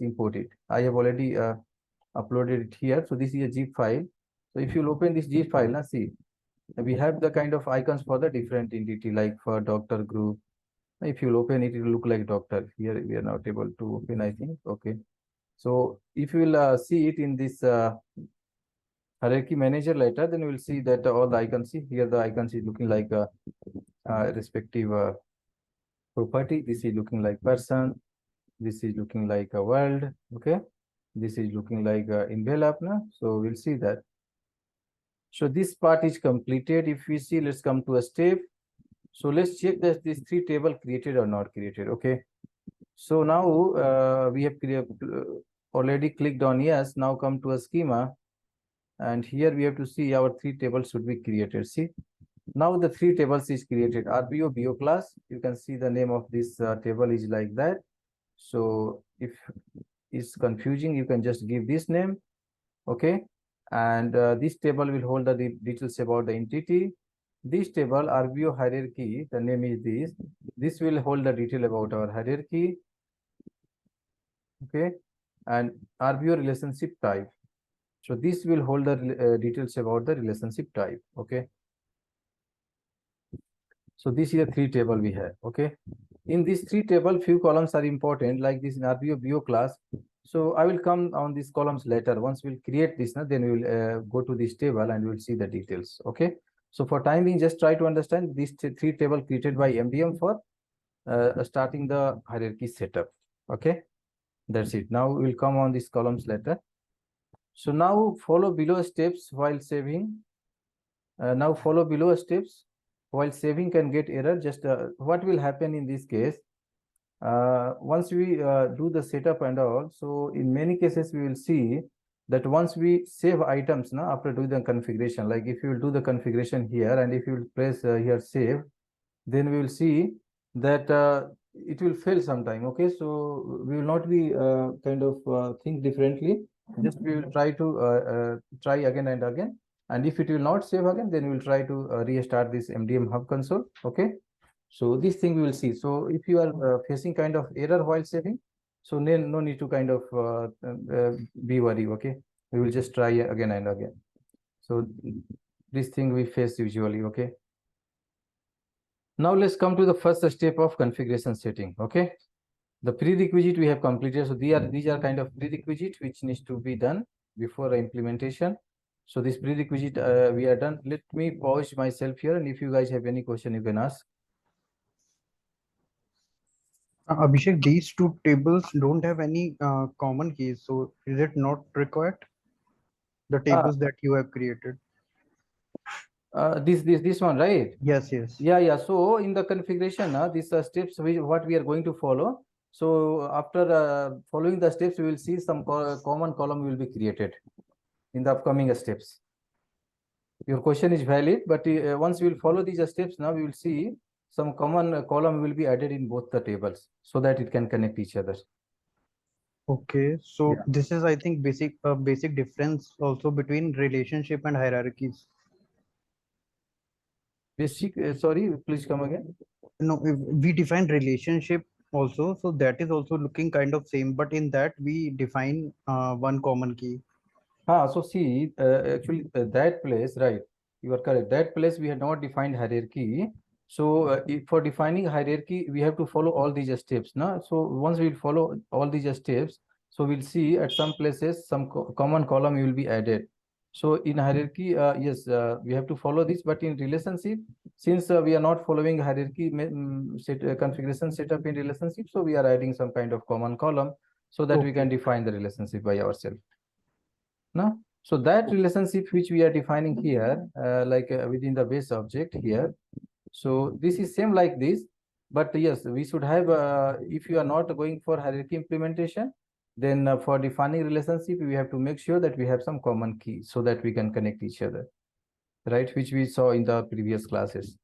import it. I have already uploaded it here. So this is a zip file. So if you open this zip file, now see, we have the kind of icons for the different entity, like for doctor group. If you open it, it will look like doctor. Here we are not able to open, I think. Okay. So if you will see it in this hierarchy manager later, then you will see that all the icons, see here the icons is looking like a respective property. This is looking like person. This is looking like a world. Okay. This is looking like a envelope now. So we'll see that. So this part is completed. If we see, let's come to a step. So let's check that this three table created or not created. Okay. So now we have already clicked on yes. Now come to a schema. And here we have to see our three tables should be created. See, now the three tables is created. RBO, BO class. You can see the name of this table is like that. So if it's confusing, you can just give this name. Okay. And this table will hold the details about the entity. This table, RBO hierarchy, the name is this. This will hold the detail about our hierarchy. Okay. And RBO relationship type. So this will hold the details about the relationship type. Okay. So this is a three table we have. Okay. In this three table, few columns are important, like this in RBO BO class. So I will come on these columns later. Once we'll create this, then we will go to this table and we'll see the details. Okay. So for time being, just try to understand these three table created by MDM for starting the hierarchy setup. Okay. That's it. Now we'll come on these columns later. So now follow below steps while saving. Now follow below steps while saving can get error. Just what will happen in this case? Once we do the setup and all, so in many cases we will see that once we save items now after doing the configuration, like if you will do the configuration here and if you will press here save, then we will see that it will fail sometime. Okay, so we will not be kind of think differently. Just we will try to try again and again. And if it will not save again, then we will try to restart this MDM Hub console. Okay. So this thing we will see. So if you are facing kind of error while saving, so no need to kind of be worried. Okay. We will just try again and again. So this thing we face usually. Okay. Now let's come to the first step of configuration setting. Okay. The prerequisite we have completed. So these are kind of prerequisite which needs to be done before the implementation. So this prerequisite we are done. Let me pause myself here, and if you guys have any question, you can ask. Abhishek, these two tables don't have any common keys, so is it not required? The tables that you have created. This one, right? Yes, yes. Yeah. So in the configuration, these steps what we are going to follow. So after following the steps, we will see some common column will be created in the upcoming steps. Your question is valid, but once we will follow these steps, now we will see some common column will be added in both the tables so that it can connect each other. Okay, so this is, I think, basic difference also between relationship and hierarchies. Basic, sorry, please come again. No, if we define relationship also, so that is also looking kind of same, but in that we define one common key. So see, actually that place, right? You are correct. That place we had not defined hierarchy. So for defining hierarchy, we have to follow all these steps. No? So once we follow all these steps, so we'll see at some places some common column will be added. So in hierarchy, yes, we have to follow this. But in relationship, since we are not following hierarchy configuration setup in relationship, so we are adding some kind of common column so that we can define the relationship by ourselves. No? So that relationship which we are defining here, like within the base object here. So this is same like this, but yes, we should have, if you are not going for hierarchy implementation, then for defining relationship, we have to make sure that we have some common key so that we can connect each other, right? Which we saw in the previous classes.